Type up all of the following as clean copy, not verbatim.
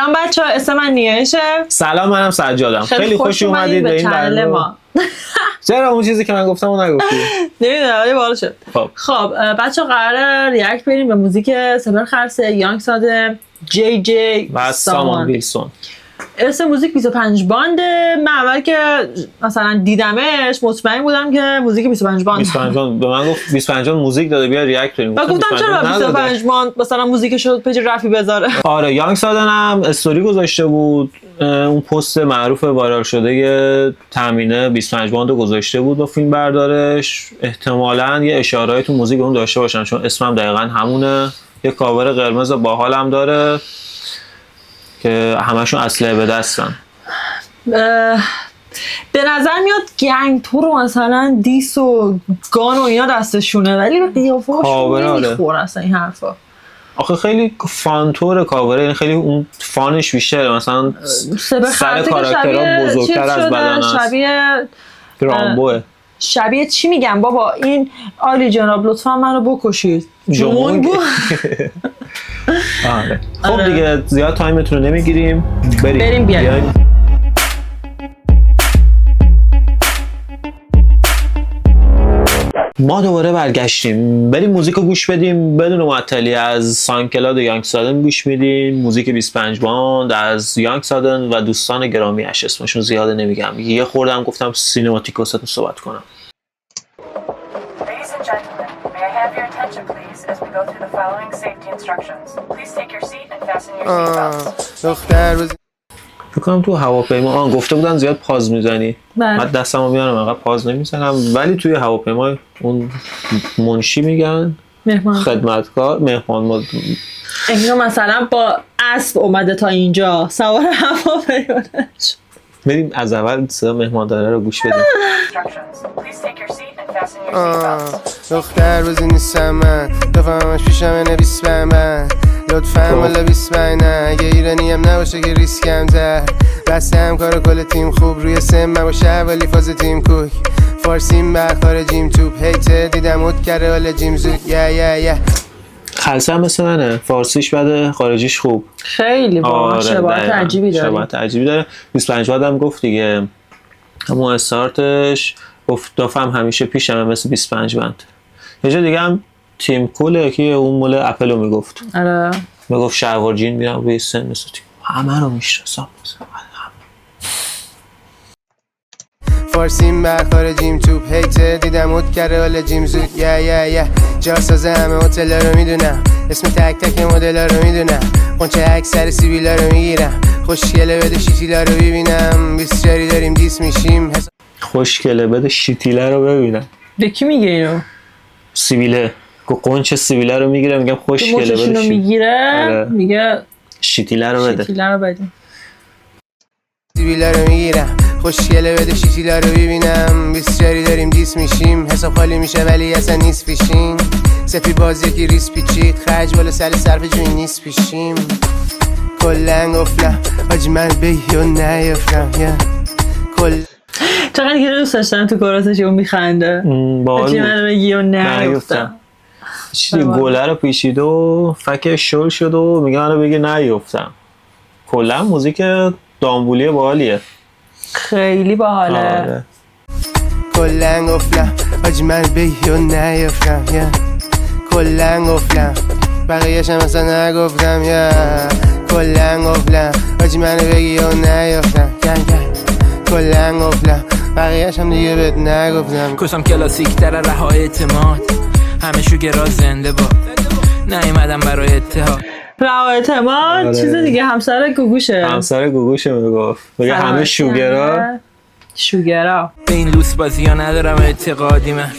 سلام بچه‌ها، اسم من نیایشه. سلام، منم سجادم. خیلی خوش اومدید به این چنل ما. چرا اون چیزی که من گفتم اون نگفتی؟ نمیدونم ولی باحال شد. خب بچه‌ها قراره ریاکت بریم به موزیک سپر خرسه، یانگ سادن، جی جی و سامان ویلسون. اسم موزیک 25 بانده. من اول که مثلا دیدمش مطمئن بودم که موزیک 25 باند. 25 باند به من گفت 25 باند موزیک داده بیا ریاکت کنیم. و گفتم چرا 25 باند مثلا موزیکشو پیج رفی بذاره. آره یانگ سادن هم استوری گذاشته بود، اون پست معروف وایرال شده تامینه 25 باند گذاشته بود با فیلم بردارش. احتمالاً یه اشاره‌ای تو موزیک اون داشته باشن چون اسمم دقیقاً همونه. یه کاور قرمز باحال هم داره که همشون اسلحه به دستن. به نظر میاد گنگ تو رو مثلا دیس و گان و اینا دستشونه ولی به قیافه‌هاشون نمیخوره اصلا این حرفا. آخه خیلی فانتور کاوره، یعنی خیلی اون فانش بیشتره، مثلا سر کاراکترها بزرگتر از بدن است. شبیه رامبوه. شبیه چی میگم بابا، این آلی جناب لطفا منو بکشید. جمونگو. آره. خب دیگه زیاد تایمتون رو نمیگیریم، بریم بیایم. ما دوباره برگشتیم، بریم موزیک رو گوش بدیم بدون معطلی. از سانکلاد یانگ سادن گوش میدیم، موزیک 25 باند از یانگ سادن و دوستان گرامیش. اسمشون زیاده نمیگم، یه خوردم گفتم سینماتیک واسهتون صحبت کنم. Ladies and gentlemen, may I have your attention please as we go through the following safety instructions. Please take your seat and fasten your seatbelts. فکر کنم تو هواپیما گفته بودن زیاد پاز میزنی. من دستمو میارم انقدر پاز نمیزنم، ولی توی هواپیما اون منشی میگن خدمتکار مهمان اینو مثلا با اسب اومده تا اینجا سوار هواپیما. بریم از اول صدا مهمانداره رو گوش بدیم. دختر بزی نیستم من دفعهمش پیشم نویس به من لطفاً والا 25 نه اگه ایرانی هم نباشه که ریسکم تر بسته هم کار کل تیم خوب روی سم باشه ولی فاز تیم کوک فارسیم بر خارجیم توپ هیته دیدم ات کرده حالا جیم زود یا خلصه هم مثل منه، فارسیش بده خارجیش خوب. خیلی با شباهت عجیبی داره. شباهت عجیبی داره. 25 بعد هم گفت دیگه همون استارتش گفت دافم همیشه پیشمه مثل 25 بند. یه جا دیگه هم تیم کوله که اون مال اپل رو میگفت. آره میگفت شلوار جین میرم روی سن مثل تیم همه رو میشناسم. فارسیم بر خارجیم توپ هیته دیدم ات کرده حالا جیم زود یا جاسازه همه هتل رو میدونم اسم تک تک مدل رو میدونم قنچه اکثر سیبیلا رو میگیرم خوشگله بده شیتیلا رو ببینم بسیاری داریم دیس میشیم خوشگله بده شیتیلا رو ببینم. به کی میگه اینو؟ سیبیله قنچه سیبیلا رو میگیره میگم خوشگله بده شیتیلا میگیره میگه شیتیلا رو بده سیبیلا رو میگیرم خوشگله بده شیتیلا رو ببینم بسیاری داریم دیس میشیم حساب خالی میشه ولی اصلا نیست پیشین سفی بازی که ریس پیچید خرج بالا سر صرف جوی نیست پیشیم کلن گفتم آجی من بیو نیفتم چقدر که دوست داشتم تو کوراسش اون میخنده آجی من بیو نیفتم چیزی گله رو پیچید و فکر شل شد و میگه من رو بگه نیفتم. کلا موزیک دامبولی باحالیه، خیلی باحاله. کلن گفتم آجی من بیو نیفتم کلن گفتم بقیه‌ش هم اصلا نگفتم کلن گفتم آجی منو بگی و نیفتم کلن گفتم بقیه‌ش هم دیگه بهت نگفتم. کسم کلاسیک در رها اعتماد همه شوگرا زنده با نیومدم برای اتحاد رها اعتماد چیز دیگه همسر گوگوشه میگفت بگه همه شوگرا به این لوس بازی ها ندارم اعتقادی من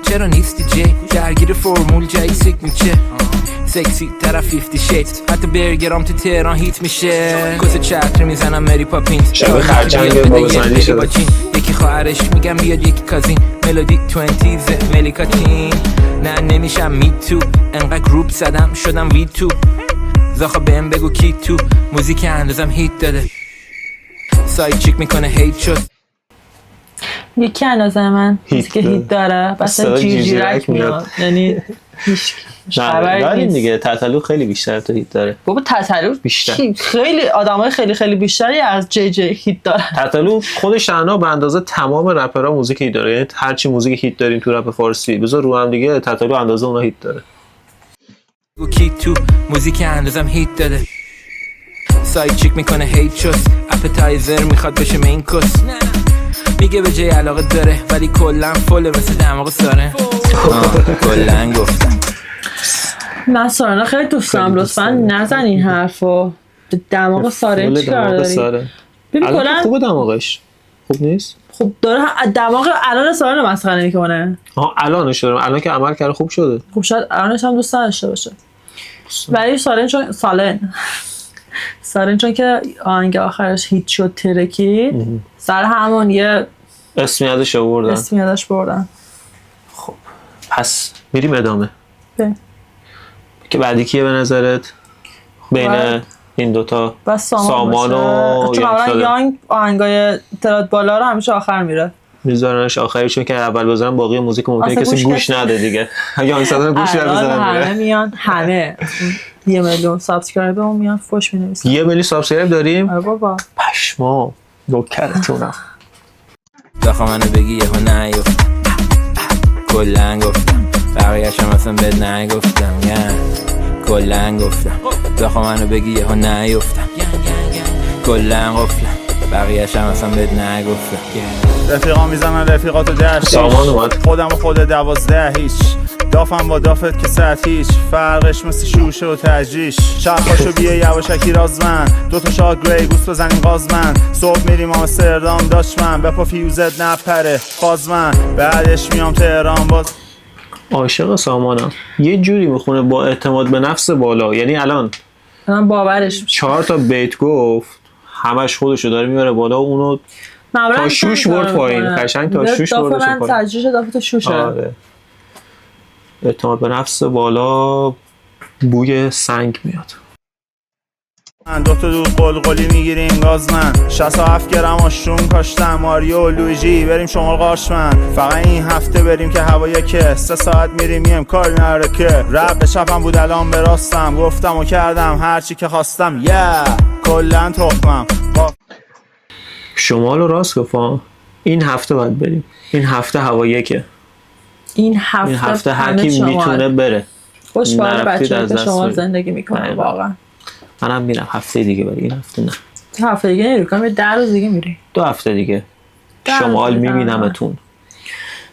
چرا نیستی جی درگیر فرمول جایی سیگنیچر سکسی طرف 50 شیدز حتی برگرام تو تهران هیت میشه کس چتر میزنم مری پاپینز شب خرچنگ بابا سنجی شده یکی خواهرش میگم بیاد یکی کازین ملودی 20s ملیکاتین نه نمیشم می تو انقدر گروپ زدم شدم وی تو زاخا بهم بگو کی تو موزیک اندازم هیت داده سایت چیک میکنه هیت شد یکی اندازه من موزیک هیت داره بس جیرجیرک میاد یعنی داریم دیگه. تتلو خیلی بیشتر تو هیت داره. بابا تتلو بیشتر. خیلی آدمای خیلی خیلی بیشتری از جی جی هیت داره. تتلو خودش تنها به اندازه تمام رپرها موزیک هیت داره. یعنی هر چی موزیک هیت داریم تو رپ فارسی بذار رو هم دیگه، تتلو اندازه اونا هیت داره. کی تو موزیک اندازم هیت داده، سایت چیک میکنه هیت چوس، اپتایزر میخواد بشه مین کوس، میگه به جای علاقه داره ولی کلن فله مثل دماغ ساره. کلن گفتم من سارنا خیلی دوست دارم، لطفا نزن این حرفو. دماغ ساره چیکار داری؟ ببین کلا خوبه دماغش. خوب نیست؟ خب داره دماغ الان سارنا مسخره میکنه. الانش دارم، الان که عمل کرده خوب شده. خب شاید الانش هم دوست داشته باشه. ولی سالن چون که آهنگ آخرش هیت شد ترکی، سر همون یه اسمی ازش بردن. خب پس میریم ادامه. که بعدی کیه به نظرت بین این دوتا؟ سامان و چون اولا یانگ آهنگای تراد بالا رو همیشه آخر میره، میذارنش آخری چون که اول بذارن باقی موزیک ممکنه کسی گوش نده دیگه. یانگ سادن گوش نده همه میان، همه 1 میلیون سابسکرایبر میان فوش مینویسن. 1 میلیون سابسکرایب داریم؟ آره بابا پشما نوکرتونم. بخوا منو بگی یهو نیفتم، کلن گفتم بقیه‌شم اصلا بهت نگفتم، کلن گفتم. بخوا منو بگی یهو نیفتم، کلن گفتم بقیه‌شم اصلا بهت نگفتم. رفیقا میزنن رفیقاتو درکش، سامان اومد. خودم و خود 12 هیچ، دافم با دافت که ساعت هیچ، فرقش مثل شوشه و تجریش. چرخاشو بیه یواشکی رازمن، 2 تا شاه گری گوست بزنیم غازمن، صبح میریم آمستردام داشمن، بپا فیوزت نپره فازمن، بعدش میام تهران باز. عاشق سامانم. یه جوری میخونه با اعتماد به نفس بالا، یعنی الان باورش 4 تا بیت گفت همش خودشو داره میبره بالا و اونو تا شوش برد پایین، قشنگ تا شوش برد پایین. تجریش دافه تا شوشه. آره. اعتماد به نفس بالا، بوی سنگ میاد. من 2 تا دود قلقلی میگیریم گازمن، 67 گرم آشروم کاشتم، ماریو لویجی بریم شمال قارشمن، فقط این هفته بریم که هوایه که 3 ساعت میریم میم کار نره که رب به چپم بود الان به راستم، گفتم و کردم هرچی که خواستم، کلن تخمم. شمال و راست گفتم این هفته باید بریم، این هفته هوایه که این هفته هر کی میتونه بره. خوشحال بچه‌ها که شما زندگی میکنه واقعا. منم میرم هفته دیگه، ولی این هفته نه. هفته دیگه نمیری کنم، 10 روز دیگه میری. 2 هفته دیگه شمال میبینمتون.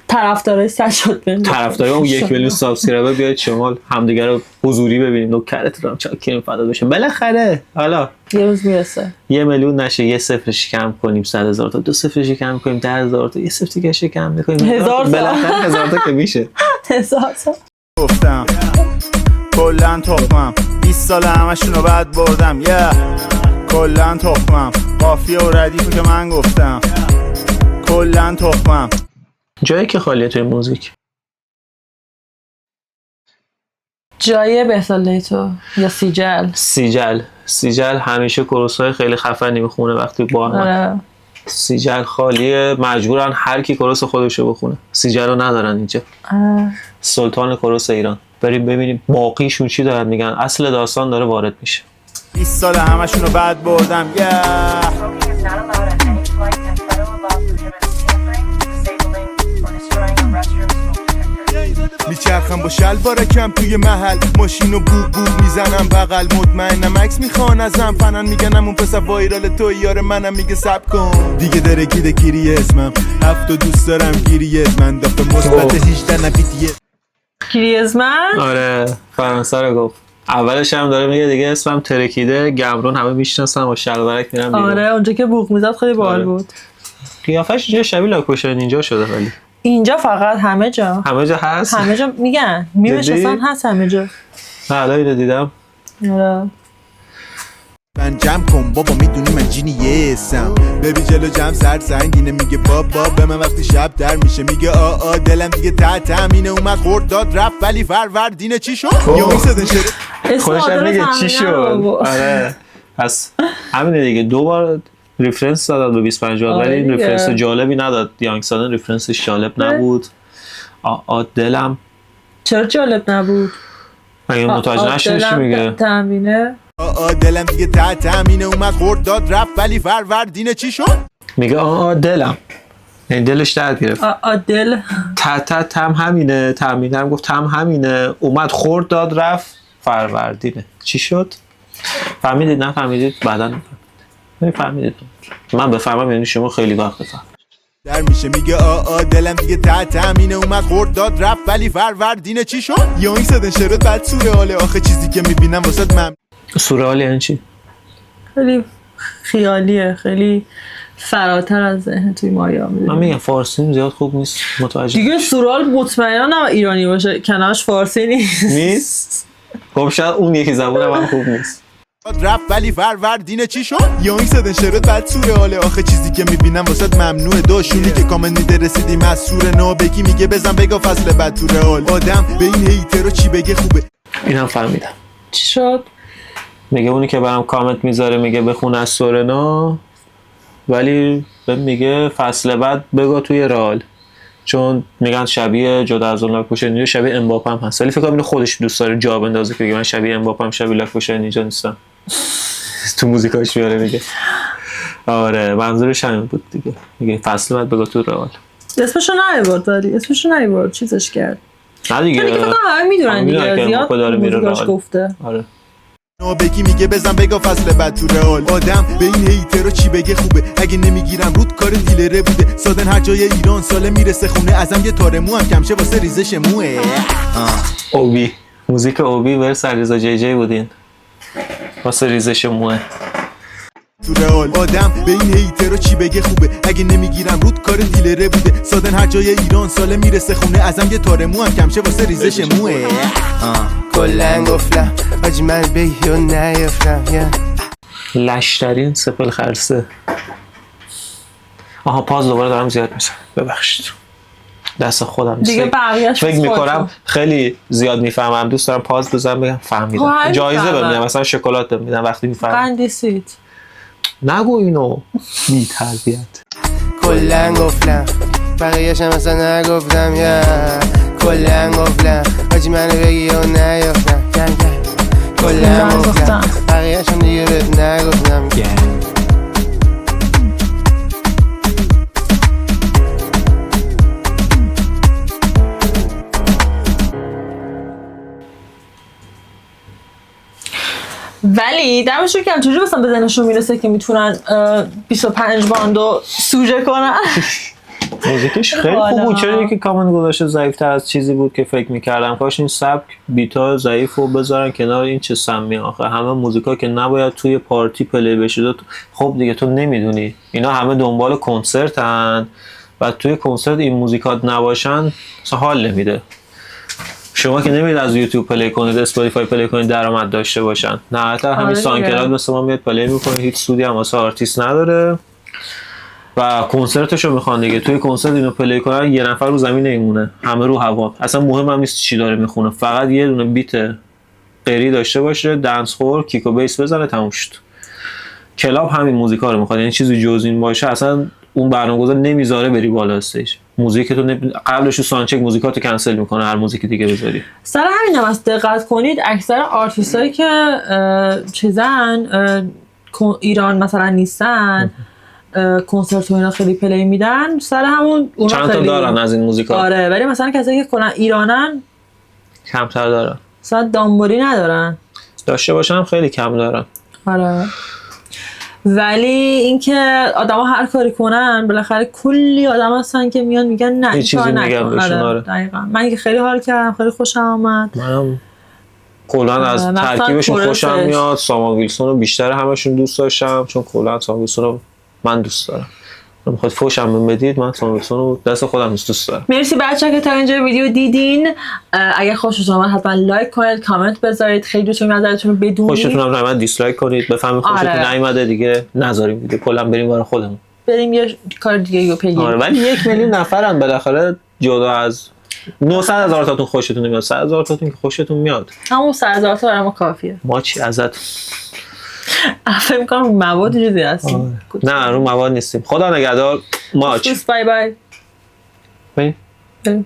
طرفدارای سجاد بن، طرفدارای اون 1 میلیون سابسکرایبر بیاید شمال همدیگه رو حضوری ببینیم. نوکرتون چاکریم فدا بشه. بالاخره حالا یه روز میرسه 1 میلیون نشه، 1 صفر کم کنیم، 100,000 تا 2 صفر کم کنیم، 10,000 تا 1 صفر دیگه کم میکنیم، 1000 تا بالاخره 1000 تا که میشه. 1000 تا گفتم کلن تخمم، 20 سال همشون رو بعد بردم، کلن تخمم، قافیه و ردیفو که من گفتم، کلن تخمم. جایی که خالیه توی موزیک، جای بهتاله تو یا سیجل همیشه کورس‌های خیلی خفنی میخونه وقتی با هم. سیجل خالیه، مجبورن هر کی کورس خودشو بخونه. سیجل رو ندارن اینجا. سلطان کورس ایران. بریم ببینیم باقیشون چی دارن میگن. اصل داستان داره وارد میشه. 20 سال همشون رو بعد بردم، Smoking is not allowed on any flight, and federal law prohibits tampering, disabling, or destroying a restroom smoke detector. میچرخم با شلوار کم توی محل، ماشینو بو بو میزنم بغل، مطمئنم عکس میخوان ازم، فنن میگنم اون پسر وایرال تو یار منم، میگه سب کن دیگه داره گیده کیری اسمم، 7 دوست دارم گیریت من، دفعه مثبت 18 نبیدیه گریزمن. آره فرانسه رو گفت. اولش هم داره میگه دیگه اسمم ترکیده، گمرون همه میشناسن با شلوارک میرم بیرون. آره اونجا که بوق میزد خیلی باحال بود. قیافش اینجا شبیه لاکوشن اینجا شده، ولی اینجا فقط همه جا هست، همه جا میگن میمشستن هست همه جا. حالا اینو دیدم. آره من جمع کن بابا، میدونی من جینی یسم، ببی جلو جمع سر سنگینه، میگه بابا به من وقتی شب در میشه، میگه آ دلم دیگه تحتم اینه، اومد خورد داد رفت ولی فروردینه چی شد یا میسادن شده خودش هم میگه چی شد. آره پس همینه دیگه. 2 بار ریفرنس دادن به 25 ولی این ریفرنس جالبی نداد. یانگ سادن ریفرنسش جالب نبود. دلم چرا جالب نبود؟ اگه متوجه نشدی چی میگه؟ تمرینه دلم دیگه تامینه اومد خورد داد رفت ولی فروردینه چی شد؟ میگه دلم، یعنی دلش درد گرفت. دل تم همینه، تامینه هم گفت تم همینه، اومد خورد داد رفت فروردینه چی شد؟ فهمیدید نه فهمیدید؟ بعدا فهمیدید. من بفهمم یعنی شما خیلی وقت بفهم. در میشه میگه دلم دیگه تامینه اومد خورد داد رفت ولی فروردینه چی شد؟ یا این صدن شرط بعد سوره حاله آخه چیزی که میبینم واسط من سورئال یعنی چی؟ خیلی خیالیه، خیلی فراتر از ذهن توی مایا. من میگم فارسیم زیاد خوب نیست متوجه دیگه سورئال مطمئنا نه ایرانی باشه، کنارش فارسی نیست. خب شاید اون یکی زبونم هم خوب نیست. رفت ولی فروردینه چی شد؟ یا این صدن شرط بعد سوره حاله آخه چیزی که میبینم واسط ممنوعه. داشونی که کامل میده رسیدیم از سوره نو بگی میگه بزن بگا فصل بعد تو رئال. آدم به این هیترو چی بگه خوبه. اینم فهمیدم. چی شد؟ میگه اونی که برام کامنت میذاره میگه بخون از سورنا، ولی میگه فصل بعد بگو توی رئال، چون میگن شبیه جدا از اون لاکوشن شبیه امباپه هم هست، ولی فکر کنم اینو خودش دوست داره جا بندازه که بگه من شبیه امباپه هم شبیه لاکوشن اینجا نیستم. تو موزیکاش میاره میگه. آره منظورش همین بود دیگه، میگه فصل بعد بگو تو رئال. اسمشو نیورد، داری اسمشو نیورد چیزش کرد. نه دیگه فکر کنم همه میدونن دیگه، زیاد موزیکاش گفته. آره بگی میگه بزن بگا فصل بعد تو رئال. آدم به این هیترو چی بگه خوبه. اگه نمیگیرم رود کار دیلره بوده. سادن هر جای ایران ساله میرسه خونه. ازم یه تار مو هم کمشه واسه ریزش موه. اوبی موزیک اوبی بر سرریزا جی جی بودین واسه ریزش موه. تو رئال آدم به این هیترو چی بگه خوبه. اگه نمیگیرم رود کار دیلره بوده. سادن هر جای ایران ساله میرسه خونه. ازم یه تار مو هم کمشه واسه ریزش موه. کلن گفتم آجی من به یه نیفتم لشترین سپل خرسه. آها پاز دوباره دارم زیاد میزنم ببخشید، دست خودم دیگه بقیه‌اش فکر میکنم خیلی زیاد میفهمم، دوست دارم پاز بزنم بگم فهمیدم، جایزه بهم مثلا شکلات میدم وقتی میفهمم. قندیسید نگو اینو بی تربیت. کلن گفتم بقیه‌ش هم اصلا نگفتم کلن گفتم آجی منو بگی یا نیفتم کلن گفتم بقیه‌ش هم دیگه بهت نگفتم. ولی دمشون کم چجوری مثلا به ذهنشون میرسه که میتونن 25 باندو سوژه کنن. موزیکش خیلی خوب بود. چرا یکی کامنت گذاشته ضعیف‌تر از چیزی بود که فکر می‌کردم. کاش این سبک بیتا ضعیفو بذارن کنار، این چه سمی آخه. همه موزیکا که نباید توی پارتی پلی بشه. خب دیگه تو نمیدونی اینا همه دنبال کنسرتن و توی کنسرت این موزیکات نباشن اصلا حال نمیده. شما که نمیدید از یوتیوب پلی کنید، اسپاتیفای پلی کنید درآمد داشته باشن. نه حتی همین سانکلاد مثل ما میاد پلی میکنه، هیچ سودی هم واسه آرتیست نداره و کنسرتشو میخوان دیگه. توی کنسرت اینو پلی کنن یه نفر رو زمین نمیمونه، همه رو هوا. اصلا مهم هم نیست چی داره میخونه، فقط یه دونه بیت غیری داشته باشه، دنس خور، کیک و بیس بزنه، تموم شد. کلاب همین موزیکا رو میخواد، یعنی چیزی جز این باشه اصلا اون برنامه‌گذار نمیذاره بری بالا استیج. موزیکتو قبلش رو سانچک موزیکاتو کنسل میکنه، هر موزیک دیگه بذاری. سر همین هم از دقت کنید اکثر آرتیستایی که چیزن ایران مثلا نیستن، کنسرت و اینا خیلی پلی میدن، سر همون اونا چند تا دارن از این موزیکا. آره ولی مثلا کسایی که کلا ایرانن کمتر دارن. مثلا دامبوری ندارن، داشته باشن هم خیلی کم دارن. آره ولی اینکه آدما هر کاری کنن بالاخره کلی آدم هستن که میان میگن نه این کار نکن. آره دقیقاً. من که خیلی حال کردم، خیلی خوشم آمد. منم کلا از ترکیبشون خوشم میاد. سامان ویلسون رو بیشتر همشون دوست داشتم، چون کلا سامان ویلسون رو من دوست دارم. میخواد فوشم بهم بدید، من سامان ویلسون رو دست خودم دوست دارم. مرسی بچه‌ها که تا اینجا ویدیو دیدین. اگه خوشتون اومد حتما لایک کنید، کامنت بذارید، خیلی دوست دارم نظرتون رو بدونید. خوشتون هم نمیاد دیسلایک کنید، بفهمید خوشتون نیومده دیگه نذاریم ویدیو، کلا بریم برای خودمون. بریم یه کار دیگه رو پیگیری. آره ولی 1 میلیون نفرن بالاخره، جدا از 900,000 تاتون خوشتون نمیاد، 100,000 تاتون که خوشتون میاد. همون 100,000 تا برام کافیه. ما چی ازت فکر می‌کنم مواد چیزی هستیم. نه رو مواد نیستیم. خدا نگهدار. ماچ. بای بای. بریم.